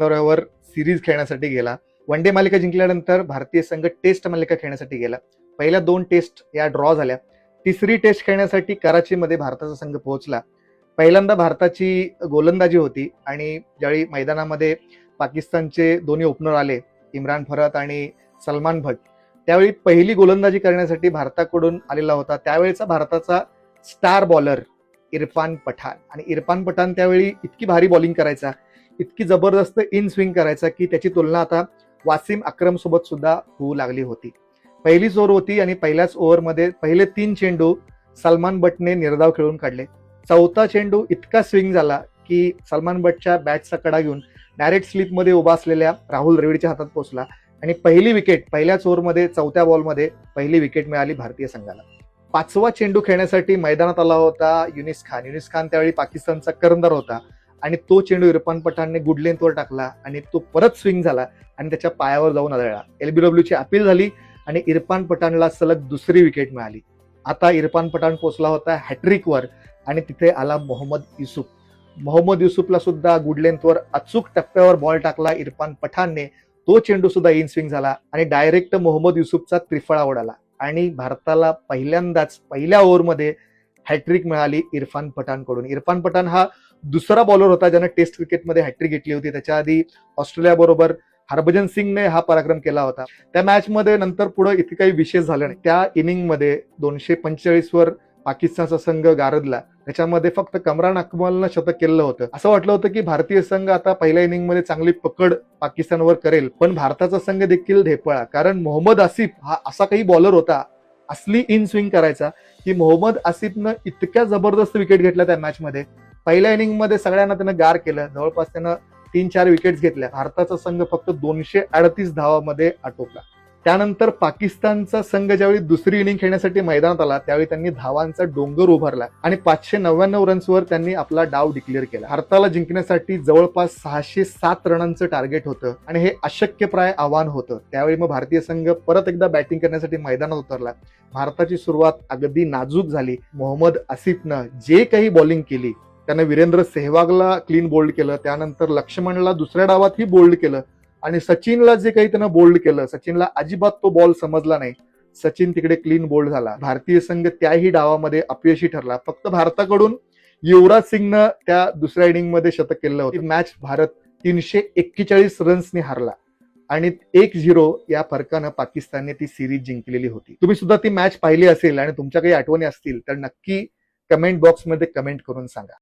दौऱ्यावर सिरीज खेळण्यासाठी गेला. वन डे मालिका जिंकल्यानंतर भारतीय संघ टेस्ट मालिका खेळण्यासाठी गेला. पहिल्या 2 टेस्ट या ड्रॉ झाल्या. तिसरी टेस्ट खेळण्यासाठी कराचीमध्ये भारताचा संघ पोहोचला. पहिल्यांदा भारताची गोलंदाजी होती आणि ज्यावेळी मैदानामध्ये पाकिस्तानचे दोन्ही ओपनर आले, इम्रान फरत आणि सलमान भट, त्यावेळी पहिली गोलंदाजी करण्यासाठी भारताकडून आलेला होता त्यावेळेचा भारताचा स्टार बॉलर इरफान पठाण. आणि इरफान पठाण त्यावेळी इतकी भारी बॉलिंग करायचा, इतकी जबरदस्त इन स्विंग करायचा की त्याची तुलना आता वासिम अक्रम सोबत सुद्धा होऊ लागली होती. पहिलीच ओव्हर होती आणि पहिल्याच ओव्हरमध्ये पहिले 3 चेंडू सलमान बटने निर्धाव खेळून काढले. चौथा चेंडू इतका स्विंग झाला की सलमान बटच्या बॅटचा कडा घेऊन डायरेक्ट स्लिपमध्ये उभा असलेल्या राहुल द्रविडच्या हातात पोहोचला आणि पहिली विकेट पहिल्याच ओव्हरमध्ये 4थ्या बॉलमध्ये पहिली विकेट मिळाली भारतीय संघाला. 5वा चेंडू खेळण्यासाठी मैदानात आला होता युनिस खान. युनिस खान त्यावेळी पाकिस्तानचा कर्णधार होता आणि तो चेंडू इरफान पठाणने गुड लेंथवर टाकला आणि तो परत स्विंग झाला आणि त्याच्या पायावर जाऊन आदळला. LBWची अपील झाली आणि इरफान पठाणला सलग दुसरी विकेट मिळाली. आता इरफान पठाण पोहोचला होता हॅट्रिकवर आणि तिथे आला मोहम्मद युसूफ. मोहम्मद युसूफला सुद्धा गुड लेंथवर अचूक टप्प्यावर बॉल टाकला इरफान पठाणने. तो चेंडू सुद्धा इन स्विंग झाला आणि डायरेक्ट मोहम्मद युसूफचा त्रिफळा उडाला आणि भारताला पहिल्यांदाच पहिल्या ओव्हरमध्ये हॅट्रिक मिळाली इरफान पठाणकडून. इरफान पठाण हा दुसरा बॉलर होता ज्याने टेस्ट क्रिकेटमध्ये हॅट्रिक घेतली होती. त्याच्या आधी ऑस्ट्रेलिया बरोबर हरभजन सिंगने हा पराक्रम केला होता. त्या मॅचमध्ये नंतर पुढे इतके काही विशेष झाले नाही. त्या इनिंगमध्ये 245 वर पाकिस्तानचा संघ गारदला. त्याच्यामध्ये फक्त कमरान अकमलनं शतक केलं होतं. असं वाटलं होतं की भारतीय संघ आता पहिल्या इनिंगमध्ये चांगली पकड पाकिस्तानवर करेल, पण भारताचा संघ देखील ढेपळा. कारण मोहम्मद आसिफ हा असा काही बॉलर होता, असली इन स्विंग करायचा की मोहम्मद आसिफनं इतक्या जबरदस्त विकेट घेतल्या त्या मॅचमध्ये. पहिल्या इनिंगमध्ये सगळ्यांना त्यानं गार केलं. जवळपास त्यानं 3-4 विकेट्स घेतल्या. भारताचा संघ फक्त 238 धावामध्ये आटोपला. त्यानंतर पाकिस्तानचा संघ ज्यावेळी दुसरी इनिंग खेळण्यासाठी मैदानात आला त्यावेळी त्यांनी धावांचा डोंगर उभारला आणि 599 रन्सवर त्यांनी आपला डाव डिक्लेअर केला. भारताला जिंकण्यासाठी जवळपास 607 रनांचं टार्गेट होतं आणि हे अशक्यप्राय आव्हान होतं. त्यावेळी मग भारतीय संघ परत एकदा बॅटिंग करण्यासाठी मैदानात उतरला. भारताची सुरुवात अगदी नाजूक झाली. मोहम्मद आसिफनं जे काही बॉलिंग केली, त्यानं वीरेंद्र सेहवागला क्लीन बोल्ड केलं, त्यानंतर लक्ष्मणला दुसऱ्या डावातही बोल्ड केलं आणि सचिनला जे काही त्यानं बोल्ड केलं, सचिनला अजिबात तो बॉल समजला नाही. सचिन तिकडे क्लीन बोल्ड झाला. भारतीय संघ त्याही डावामध्ये अपयशी ठरला. फक्त भारताकडून युवराज सिंगनं त्या दुसऱ्या इनिंगमध्ये शतक केलं होतं. मॅच भारत 341 रन्सने हारला आणि 1-0 या फरकानं पाकिस्तानने ती सिरीज जिंकलेली होती. तुम्ही सुद्धा ती मॅच पाहिली असेल आणि तुमच्या काही आठवणी असतील तर नक्की कमेंट बॉक्समध्ये कमेंट करून सांगा.